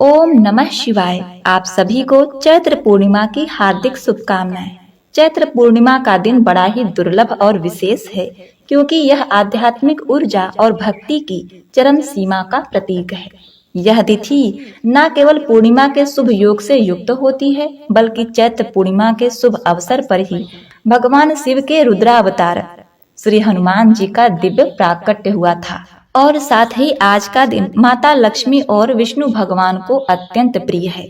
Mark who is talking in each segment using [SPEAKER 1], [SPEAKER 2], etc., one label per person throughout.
[SPEAKER 1] ओम नमः शिवाय। आप सभी को चैत्र पूर्णिमा की हार्दिक शुभकामनाएं। चैत्र पूर्णिमा का दिन बड़ा ही दुर्लभ और विशेष है, क्योंकि यह आध्यात्मिक ऊर्जा और भक्ति की चरम सीमा का प्रतीक है। यह तिथि न केवल पूर्णिमा के शुभ योग से युक्त होती है, बल्कि चैत्र पूर्णिमा के शुभ अवसर पर ही भगवान शिव के रुद्रावतार श्री हनुमान जी का दिव्य प्राकट्य हुआ था। और साथ ही आज का दिन माता लक्ष्मी और विष्णु भगवान को अत्यंत प्रिय है।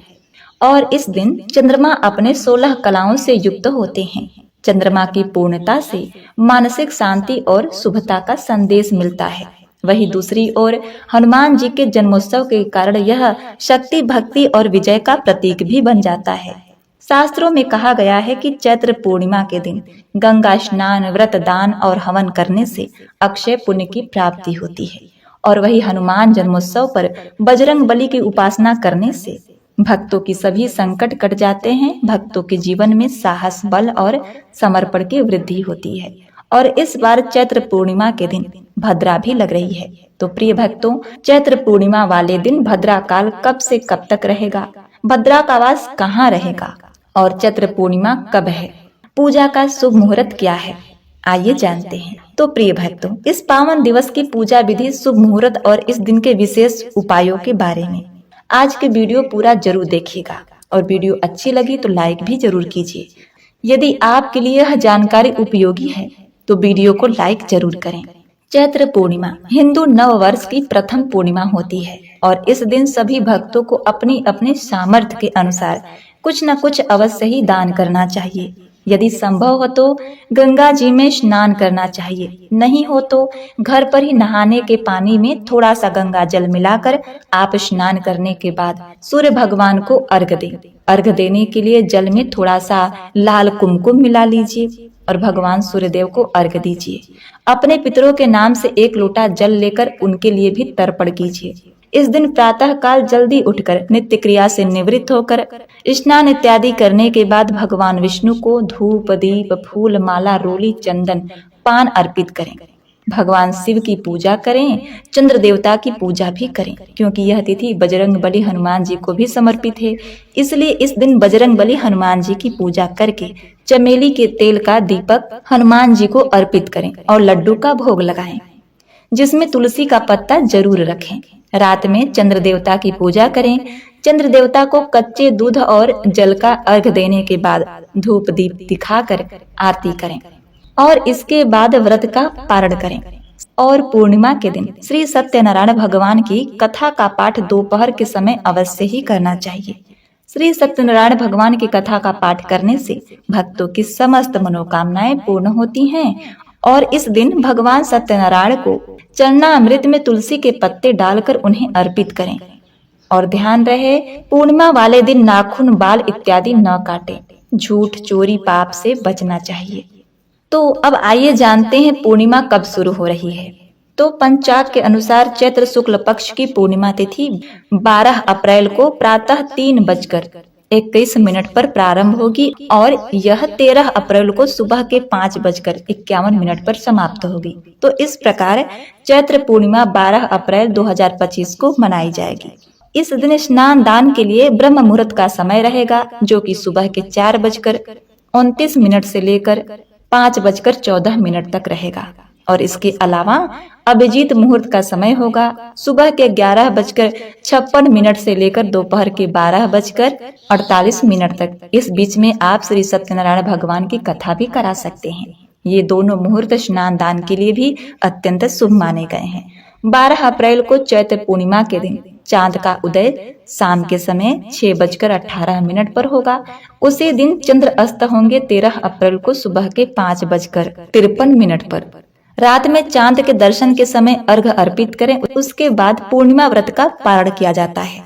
[SPEAKER 1] और इस दिन चंद्रमा अपने 16 कलाओं से युक्त होते हैं। चंद्रमा की पूर्णता से मानसिक शांति और शुभता का संदेश मिलता है। वहीं दूसरी ओर हनुमान जी के जन्मोत्सव के कारण यह शक्ति, भक्ति और विजय का प्रतीक भी बन जाता है। शास्त्रों में कहा गया है कि चैत्र पूर्णिमा के दिन गंगा स्नान, व्रत, दान और हवन करने से अक्षय पुण्य की प्राप्ति होती है। और वही हनुमान जन्मोत्सव पर बजरंग बली की उपासना करने से भक्तों की सभी संकट कट जाते हैं। भक्तों के जीवन में साहस, बल और समर्पण की वृद्धि होती है। और इस बार चैत्र पूर्णिमा के दिन भद्रा भी लग रही है। तो प्रिय भक्तों, चैत्र पूर्णिमा वाले दिन भद्रा काल कब से कब तक रहेगा? भद्रा का वास कहाँ रहेगा? और चैत्र पूर्णिमा कब है? पूजा का शुभ मुहूर्त क्या है? आइए जानते हैं। तो प्रिय भक्तों, इस पावन दिवस की पूजा विधि, शुभ मुहूर्त और इस दिन के विशेष उपायों के बारे में आज के वीडियो पूरा जरूर देखिएगा। और वीडियो अच्छी लगी तो लाइक भी जरूर कीजिए। यदि आपके लिए यह जानकारी उपयोगी है तो वीडियो को लाइक जरूर करें। चैत्र पूर्णिमा हिंदू नव वर्ष की प्रथम पूर्णिमा होती है और इस दिन सभी भक्तों को अपनी अपने सामर्थ्य के अनुसार कुछ न कुछ अवश्य ही दान करना चाहिए। यदि संभव हो तो गंगा जी में स्नान करना चाहिए, नहीं हो तो घर पर ही नहाने के पानी में थोड़ा सा गंगा जल मिलाकर आप स्नान करने के बाद सूर्य भगवान को अर्घ दें। अर्घ देने के लिए जल में थोड़ा सा लाल कुमकुम मिला लीजिए और भगवान सूर्यदेव को अर्घ दीजिए। अपने पितरों के नाम से 1 लोटा जल लेकर उनके लिए भी तर्पण कीजिए। इस दिन प्रातः काल जल्दी उठकर नित्य क्रिया से निवृत्त होकर स्नान इत्यादि करने के बाद भगवान विष्णु को धूप, दीप, फूल, माला, रोली, चंदन, पान अर्पित करें। भगवान शिव की पूजा करें, चंद्र देवता की पूजा भी करें, क्योंकि यह तिथि बजरंग बली हनुमान जी को भी समर्पित है। इसलिए इस दिन बजरंग बली हनुमान जी की पूजा करके चमेली के तेल का दीपक हनुमान जी को अर्पित करें और लड्डू का भोग लगाएं, जिसमें तुलसी का पत्ता जरूर रखें। रात में चंद्र देवता की पूजा करें। चंद्र देवता को कच्चे दूध और जल का अर्घ देने के बाद धूप दीप दिखाकर आरती करें और इसके बाद व्रत का पारण करें। और पूर्णिमा के दिन श्री सत्यनारायण भगवान की कथा का पाठ दोपहर के समय अवश्य ही करना चाहिए। श्री सत्यनारायण भगवान की कथा का पाठ करने से भक्तों की समस्त मनोकामनाएं पूर्ण होती हैं। और इस दिन भगवान सत्यनारायण को चरणामृत में तुलसी के पत्ते डालकर उन्हें अर्पित करें। और ध्यान रहे, पूर्णिमा वाले दिन नाखून, बाल इत्यादि न काटें। झूठ, चोरी, पाप से बचना चाहिए। तो अब आइए जानते हैं पूर्णिमा कब शुरू हो रही है। तो पंचांग के अनुसार चैत्र शुक्ल पक्ष की पूर्णिमा तिथि 12 अप्रैल को प्रातः 3:21 पर प्रारंभ होगी और यह 13 अप्रैल को सुबह के 5:51 पर समाप्त होगी। तो इस प्रकार चैत्र पूर्णिमा 12 अप्रैल 2025 को मनाई जाएगी। इस दिन स्नान दान के लिए ब्रह्म मुहूर्त का समय रहेगा, जो कि सुबह के 4:29 से लेकर 5:14 तक रहेगा। और इसके अलावा अभिजीत मुहूर्त का समय होगा सुबह के 11:56 से लेकर दोपहर के 12:48 तक। इस बीच में आप श्री सत्यनारायण भगवान की कथा भी करा सकते हैं। ये दोनों मुहूर्त स्नान दान के लिए भी अत्यंत शुभ माने गए हैं। 12 अप्रैल को चैत्र पूर्णिमा के दिन चांद का उदय शाम के समय 6:18 पर होगा। उसी दिन चंद्र अस्त होंगे 13 अप्रैल को सुबह के 5:53 पर। रात में चांद के दर्शन के समय अर्घ अर्पित करें। उसके बाद पूर्णिमा व्रत का पारण किया जाता है।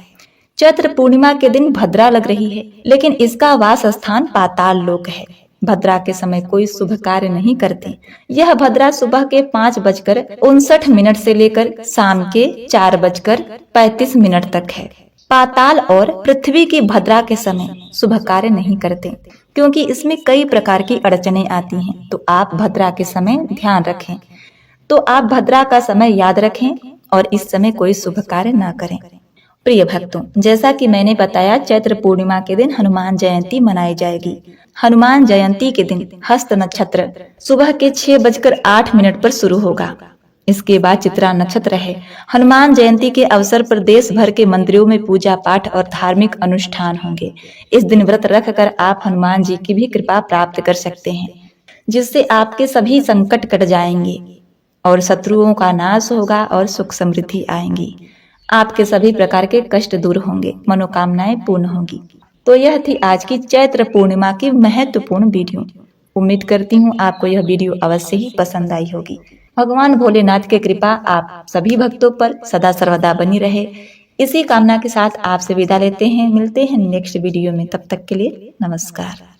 [SPEAKER 1] चैत्र पूर्णिमा के दिन भद्रा लग रही है, लेकिन इसका वास स्थान पाताल लोक है। भद्रा के समय कोई शुभ कार्य नहीं करते। यह भद्रा सुबह के 5:59 से लेकर शाम के 4:35 तक है। पाताल और पृथ्वी की भद्रा के समय शुभ कार्य नहीं करते, क्योंकि इसमें कई प्रकार की अड़चने आती हैं। तो आप भद्रा के समय ध्यान रखें। तो आप भद्रा का समय याद रखें और इस समय कोई शुभ कार्य न करें। प्रिय भक्तों, जैसा कि मैंने बताया, चैत्र पूर्णिमा के दिन हनुमान जयंती मनाई जाएगी। हनुमान जयंती के दिन हस्त नक्षत्र सुबह के 6:08 पर शुरू होगा। इसके बाद चित्रा नक्षत्र है। हनुमान जयंती के अवसर पर देश भर के मंदिरों में पूजा पाठ और धार्मिक अनुष्ठान होंगे। इस दिन व्रत रखकर आप हनुमान जी की भी कृपा प्राप्त कर सकते हैं, जिससे आपके सभी संकट कट जाएंगे और शत्रुओं का नाश होगा और सुख समृद्धि आएंगी। आपके सभी प्रकार के कष्ट दूर होंगे, मनोकामनाएं पूर्ण होंगी। तो यह थी आज की चैत्र पूर्णिमा की महत्वपूर्ण वीडियो। उम्मीद करती हूँ आपको यह वीडियो अवश्य ही पसंद आई होगी। भगवान भोलेनाथ की कृपा आप सभी भक्तों पर सदा सर्वदा बनी रहे, इसी कामना के साथ आपसे विदा लेते हैं। मिलते हैं नेक्स्ट वीडियो में, तब तक के लिए नमस्कार।